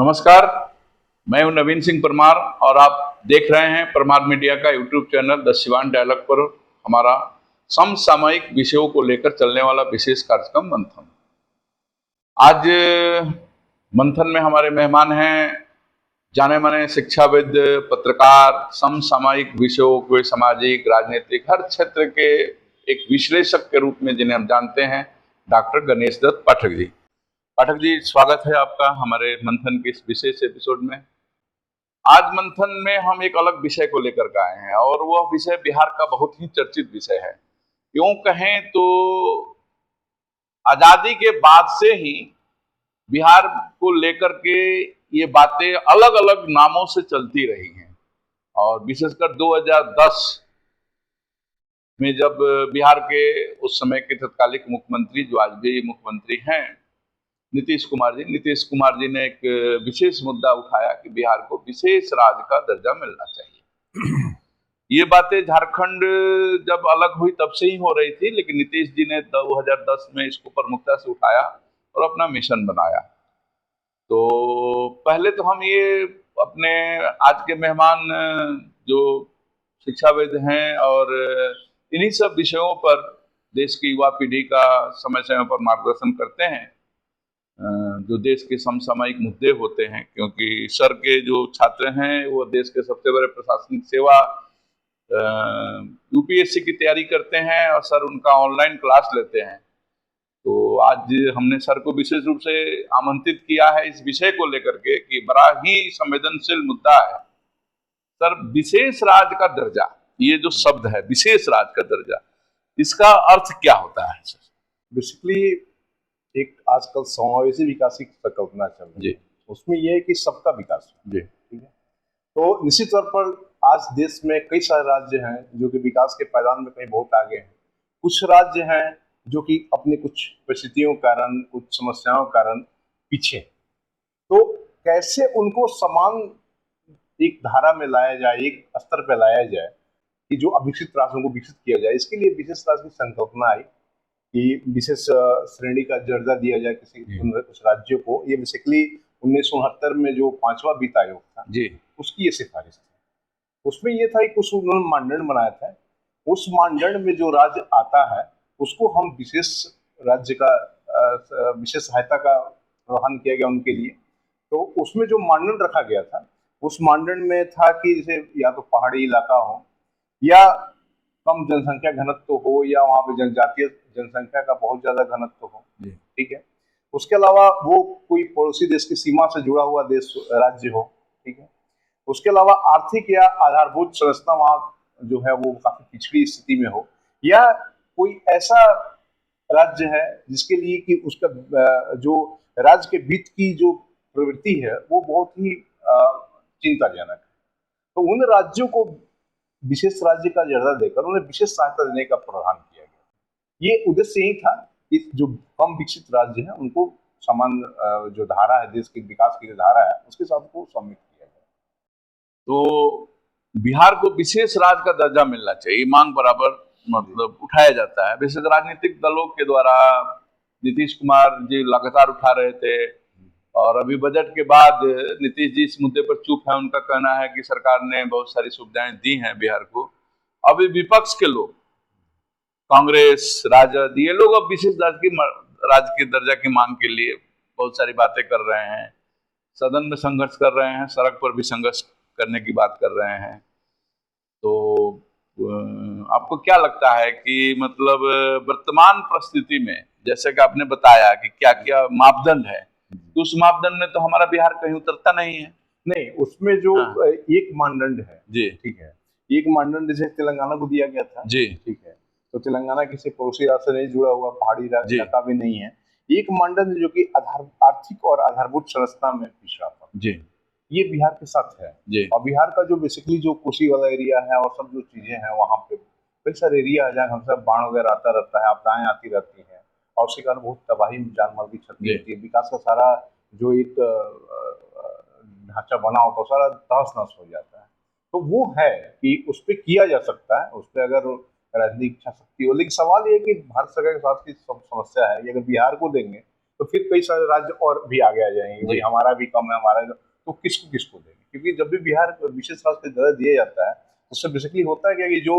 नमस्कार। मैं हूं नवीन सिंह परमार और आप देख रहे हैं परमार मीडिया का YouTube channel the Siwan dialogue पर हमारा समसामयिक विषयों को लेकर चलने वाला विशेष कार्यक्रम मंथन। आज मंथन में हमारे मेहमान हैं जाने माने शिक्षाविद, पत्रकार, समसामयिक विषयों के सामाजिक, राजनीतिक हर क्षेत्र के एक विश्लेषक के रूप में जिन्हें हम जानते हैं, डॉक्टर गणेश दत्त पाठक जी। पाठक जी, स्वागत है आपका हमारे मंथन के इस विशेष एपिसोड में। आज मंथन में हम एक अलग विषय को लेकर के आए हैं और वह विषय बिहार का बहुत ही चर्चित विषय है। यूं कहें तो आजादी के बाद से ही बिहार को लेकर के ये बातें अलग अलग नामों से चलती रही हैं और विशेषकर 2010 में जब बिहार के उस समय के तत्कालिक मुख्यमंत्री जो आज भी मुख्यमंत्री हैं नीतीश कुमार जी ने एक विशेष मुद्दा उठाया कि बिहार को विशेष राज्य का दर्जा मिलना चाहिए। ये बातें झारखंड जब अलग हुई तब से ही हो रही थी, लेकिन नीतीश जी ने 2010 में इसको प्रमुखता से उठाया और अपना मिशन बनाया। तो पहले तो हम ये अपने आज के मेहमान जो शिक्षाविद हैं और इन्हीं सब विषयों पर देश की युवा पीढ़ी का समय समय पर मार्गदर्शन करते हैं, जो देश के समसामयिक मुद्दे होते हैं, क्योंकि सर के जो छात्र हैं वो देश के सबसे बड़े प्रशासनिक सेवा यूपीएससी की तैयारी करते हैं और सर उनका ऑनलाइन क्लास लेते हैं। तो आज हमने सर को विशेष रूप से आमंत्रित किया है इस विषय को लेकर के कि बड़ा ही संवेदनशील मुद्दा है। सर, विशेष राज्य का दर्जा, ये जो शब्द है विशेष राज्य का दर्जा, इसका अर्थ क्या होता है सर? बेसिकली एक आजकल समावेशी विकास की परिकल्पना चल रही है, उसमें यह है कि सबका विकास है। ठीक है, तो निश्चित तौर पर आज देश में कई सारे राज्य हैं जो कि विकास के पायदान में कहीं बहुत आगे हैं। कुछ राज्य हैं जो कि अपने कुछ परिस्थितियों के कारण, कुछ समस्याओं के कारण पीछे। तो कैसे उनको समान एक धारा में लाया जाए, एक स्तर पर लाया जाए कि जो अविकसित राज्यों को विकसित किया जाए, इसके लिए विशेष राज्य की संकल्पना आई कि विशेष श्रेणी का दर्जा दिया जाए किसी कुछ राज्यों को। ये बेसिकली 1969 में जो 5वां वित्त आयोग था उसकी ये सिफारिश थी। उसमें ये था कि कुछ उन्होंने मानदंड बनाया था, उस मानदंड में जो राज्य आता है उसको हम विशेष राज्य का विशेष सहायता का प्रावधान किया गया उनके लिए। तो उसमें जो मानदंड रखा गया था उस मानदंड में था कि जैसे या तो पहाड़ी इलाका हो या कम जनसंख्या घनत्व हो या वहाँ पे जनजातीय जनसंख्या का बहुत ज्यादा घनत्व हो। ठीक है, उसके अलावा वो कोई पड़ोसी देश की सीमा से जुड़ा हुआ देश राज्य हो। ठीक है, उसके अलावा आर्थिक या आधारभूत संरचना वहाँ जो है वो काफी पिछड़ी स्थिति में हो, या कोई ऐसा राज्य है जिसके लिए कि उसका जो राज्य के वित्त की जो प्रवृत्ति है वो बहुत ही चिंताजनक है। तो उन राज्यों को विशेष राज्य का दर्जा देकर उन्हें विशेष सहायता देने का प्रावधान किया गया। ये उद्देश्य यही था कि जो कम विकसित राज्य हैं उनको समान जो धारा है देश के विकास की जो धारा है उसके साथ को सम्मिलित किया गया। तो बिहार को विशेष राज्य का दर्जा मिलना चाहिए, मांग बराबर मतलब उठाया जाता है। वैसे राजनीतिक दलों के द्वारा नीतीश कुमार जी लगातार उठा रहे थे और अभी बजट के बाद नीतीश जी इस मुद्दे पर चुप है। उनका कहना है कि सरकार ने बहुत सारी सुविधाएं दी हैं बिहार को। अभी विपक्ष के लोग, कांग्रेस, राजद, ये लोग अब विशेष राज्य के दर्जा की मांग के लिए बहुत सारी बातें कर रहे हैं, सदन में संघर्ष कर रहे हैं, सड़क पर भी संघर्ष करने की बात कर रहे हैं। तो आपको क्या लगता है कि मतलब वर्तमान परिस्थिति में, जैसे कि आपने बताया कि क्या क्या मापदंड है, तो उस मापदंड में तो हमारा बिहार कहीं उतरता नहीं है? नहीं, उसमें जो एक मानदंड है जी, ठीक है, एक मानदंड जैसे तेलंगाना को दिया गया था जी, ठीक है, तो तेलंगाना किसी पड़ोसी राज्य से नहीं जुड़ा हुआ, पहाड़ी इलाका भी नहीं है। एक मानदंड जो कि आर्थिक और आधारभूत संरचना में पिछड़ा था, ये बिहार के साथ है। और बिहार का जो बेसिकली जो कोसी वाला एरिया है और सब जो चीजें हैं वहाँ पे कई सारे एरिया है जहाँ हमसे बाढ़ वगैरह आता रहता है, आपदाएं आती रहती हैं और उसके कारण बहुत तबाही, जान माल की क्षति होती है। विकास का सारा जो एक ढांचा बना होता है सारा तहस नहस हो जाता है। तो वो है कि उस पर किया जा सकता है, उस पर अगर राजनीतिक इच्छा शक्ति हो। लेकिन सवाल ये है कि भारत सरकार के साथ की समस्या है, अगर बिहार को देंगे तो फिर कई सारे राज्य और भी आगे आ जाएंगे, भाई हमारा भी कम है, हमारा तो किसको किसको देंगे। क्योंकि जब भी बिहार विशेष राज्य का दर्जा दिया जाता है, उससे बेसिकली होता है क्या कि जो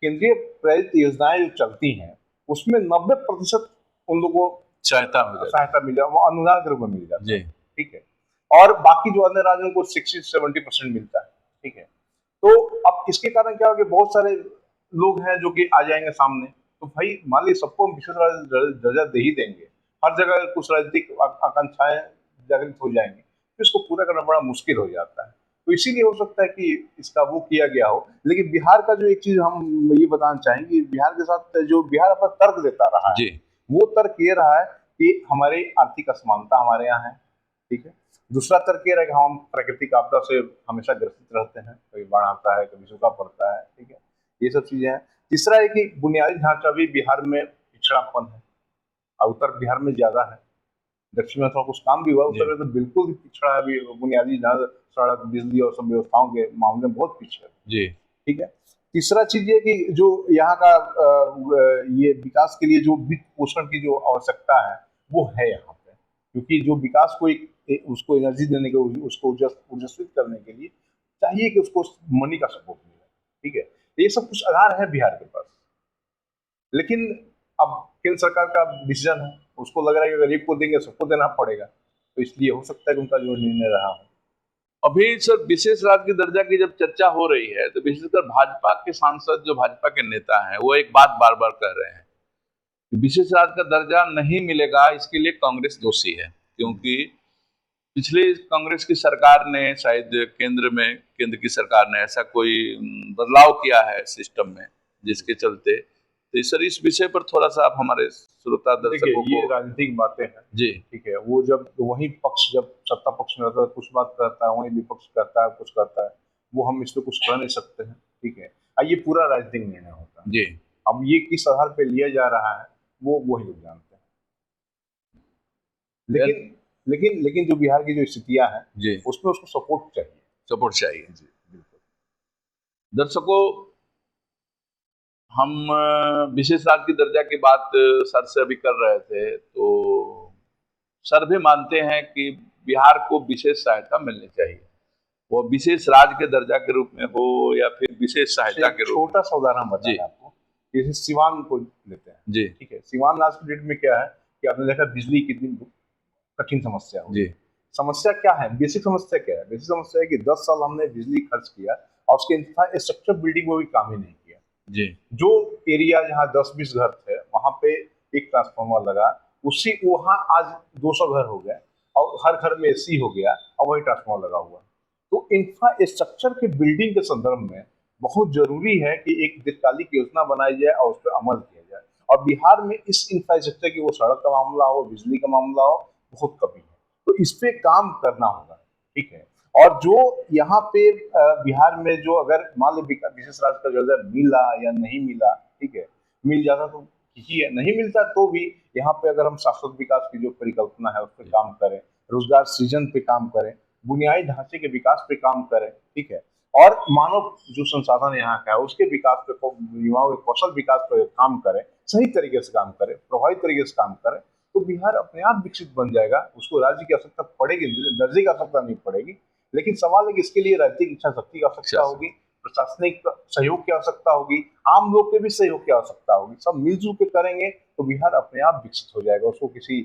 केंद्रीय प्रेरित योजनाएं जो चलती हैं उसमें 90% उन लोगों को सहायता मिल जाए, वो अनुदान के रूप में मिल जाता है, ठीक है। और बाकी जो अन्य राज्यों को 60-70% मिलता है, ठीक है। तो अब इसके कारण क्या होगा कि बहुत सारे लोग हैं जो कि आ जाएंगे सामने, तो भाई मान लीजिए सबको हम विशेष दर्जा दे ही देंगे, हर जगह कुछ राजनीतिक आकांक्षाएं जागृत हो जाएंगी, तो इसको पूरा करना बड़ा मुश्किल हो जाता है। तो इसीलिए हो सकता है कि इसका वो किया गया हो। लेकिन बिहार का जो एक चीज हम ये बताना चाहेंगे, बिहार के साथ जो बिहार अपना तर्क देता रहा है, वो तर्क ये रहा है कि हमारी आर्थिक असमानता हमारे यहाँ है, ठीक है। दूसरा तर्क ये रहा है कि हम प्राकृतिक आपदा से हमेशा ग्रसित रहते हैं, कभी बाढ़ आता है, कभी सूखा पड़ता है, ठीक है, ये सब चीजें हैं। तीसरा है कि बुनियादी ढांचा भी बिहार में पिछड़ापन है, और उत्तर बिहार में ज्यादा है। दक्षिण में थोड़ा कुछ काम भी हुआ, उत्तर में तो बिल्कुल भी पिछड़ा है, अभी बुनियादी ढांचा, सड़क, बिजली और सब व्यवस्थाओं के मामले में बहुत पीछे है, ठीक है। तीसरा चीज ये कि जो यहाँ का ये विकास के लिए जो वित्त पोषण की जो आवश्यकता है वो है यहाँ पे, क्योंकि जो विकास को उसको एनर्जी देने के, उसको ऊर्जस्वित करने के लिए चाहिए कि उसको मनी का सपोर्ट मिले, ठीक है। ये सब कुछ आधार है बिहार के पास, लेकिन अब केंद्र सरकार का डिसीजन है, उसको लग रहा है कि गरीब को देंगे सबको देना पड़ेगा, तो इसलिए हो सकता है कि उनका जो निर्णय रहा हो। अभी सर विशेष राज्य की दर्जा की जब चर्चा हो रही है तो विशेषकर भाजपा के सांसद, जो भाजपा के नेता हैं, वो एक बात बार बार कह रहे हैं कि विशेष राज्य का दर्जा नहीं मिलेगा, इसके लिए कांग्रेस दोषी है। क्योंकि पिछले कांग्रेस की सरकार ने, शायद केंद्र की सरकार ने ऐसा कोई बदलाव किया है सिस्टम में, जिसके चलते तो सर इस विषय पर थोड़ा सा आप हमारे श्रोता दर्शकों को। ये राजनीतिक बातें हैं जी, ठीक है। वो जब वही पक्ष जब सत्ता पक्ष में रहता है कुछ बात करता है, वही विपक्ष करता है कुछ करता है, वो हम इस पे कुछ कह नहीं सकते हैं, ठीक है। ये पूरा राजनीतिक निर्णय होता है जी। अब ये किस आधार पे लिया जा रहा है वो वही लोग जानते हैं, लेकिन जो बिहार की जो स्थितियां हैं जी, उसमें उसको सपोर्ट चाहिए जी, बिल्कुल। दर्शकों, हम विशेष राज्य की दर्जा की बात सर से अभी कर रहे थे, तो सर भी मानते हैं कि बिहार को विशेष सहायता मिलनी चाहिए, वो विशेष राज्य के दर्जा के रूप में हो या फिर विशेष सहायता के रूप में। छोटा सा उदाहरण बताएं आपको, जैसे सिवान को लेते हैं जी, ठीक है। सिवान आज के डेट में क्या है कि आपने देखा बिजली कितनी कठिन समस्या हो जी। समस्या क्या है, बेसिक समस्या क्या है? बेसिक समस्या है कि 10 साल हमने बिजली खर्च किया और उसके इंफ्रास्ट्रक्चर बिल्डिंग में भी काम ही नहीं किया जी। जो एरिया जहाँ 10-20 घर थे वहां पे एक ट्रांसफार्मर लगा, उसी वहां आज 200 घर हो गए और हर घर में एसी हो गया और वही ट्रांसफार्मर लगा हुआ। तो इंफ्रास्ट्रक्चर के बिल्डिंग के संदर्भ में बहुत जरूरी है कि एक दीर्घकालिक योजना बनाई जाए और उस पर अमल किया जाए। और बिहार में इस इंफ्रास्ट्रक्चर की, वो सड़क का मामला हो, बिजली का मामला हो, बहुत कमी है, तो इस पे काम करना होगा, ठीक है। और जो यहाँ पे बिहार में जो अगर मान लो विशेष राज्य का दर्जा मिला या नहीं मिला, ठीक है, मिल जाता तो ठीक ही है, नहीं मिलता तो भी यहाँ पे अगर हम शाश्वत विकास की जो परिकल्पना है उस पर काम करें, रोजगार सृजन पे काम करें, बुनियादी ढांचे के विकास पे काम करें, ठीक है, और मानव जो संसाधन यहाँ का है उसके विकास पे, युवाओं के कौशल विकास पे काम करें, सही तरीके से काम करें, प्रभावी तरीके से काम करें, तो बिहार अपने आप विकसित बन जाएगा। उसको राज्य की आवश्यकता पड़ेगी, दर्जे की आवश्यकता नहीं पड़ेगी। लेकिन सवाल है कि इसके लिए राजनीतिक इच्छा शक्ति की आवश्यकता होगी, प्रशासनिक सहयोग की आवश्यकता होगी, आम लोग के भी सहयोग की आवश्यकता होगी। सब मिलजुल के करेंगे तो बिहार अपने आप विकसित हो जाएगा। उसको किसी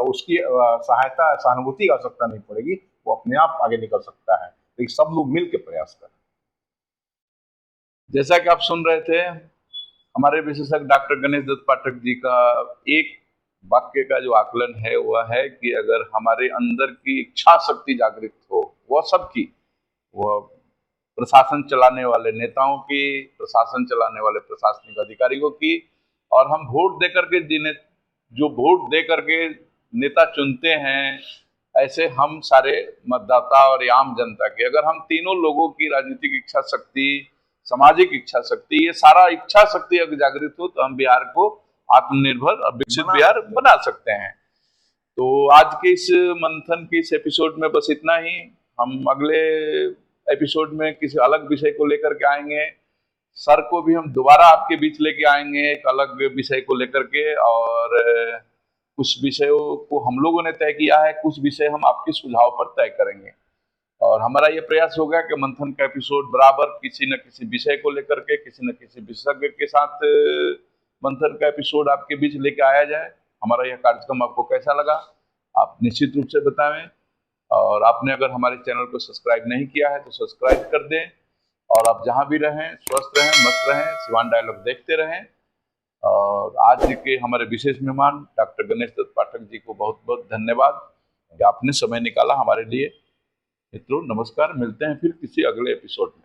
उसकी सहायता, सहानुभूति की आवश्यकता नहीं पड़ेगी, वो अपने आप आगे निकल सकता है, लेकिन सब लोग मिलकर प्रयास करें। जैसा कि आप सुन रहे थे, हमारे विशेषज्ञ डॉक्टर गणेश दत्त पाठक जी का एक वाक्य का जो आकलन है वह है कि अगर हमारे अंदर की इच्छा शक्ति जागृत हो, वह सबकी, वह प्रशासन चलाने वाले नेताओं की, प्रशासन चलाने वाले प्रशासनिक अधिकारियों की, और हम वोट दे करके जो वोट दे करके नेता चुनते हैं, ऐसे हम सारे मतदाता और आम जनता की, अगर हम तीनों लोगों की राजनीतिक इच्छा शक्ति, सामाजिक इच्छा शक्ति, ये सारा इच्छा शक्ति अगर जागृत हो तो हम बिहार को आत्मनिर्भर और विकसित बिहार बना सकते हैं। तो आज के इस मंथन की इस एपिसोड में बस इतना ही। हम अगले एपिसोड में किसी अलग विषय को लेकर के आएंगे। सर को भी हम दोबारा आपके बीच लेके आएंगे एक अलग विषय को लेकर के, और कुछ विषयों को हम लोगों ने तय किया है, कुछ विषय हम आपके सुझाव पर तय करेंगे। और हमारा ये प्रयास होगा कि मंथन का एपिसोड बराबर किसी न किसी विषय को लेकर के, किसी न किसी विशेषज्ञ के साथ मंथन का एपिसोड आपके बीच लेके आया जाए। हमारा यह कार्यक्रम आपको कैसा लगा आप निश्चित रूप से बताएं। और आपने अगर हमारे चैनल को सब्सक्राइब नहीं किया है तो सब्सक्राइब कर दें। और आप जहां भी रहें स्वस्थ रहें, मस्त रहें, सिवान डायलॉग देखते रहें। और आज के हमारे विशेष मेहमान डॉक्टर गणेश दत्त पाठक जी को बहुत बहुत धन्यवाद कि आपने समय निकाला हमारे लिए। मित्रों नमस्कार, मिलते हैं फिर किसी अगले एपिसोड में।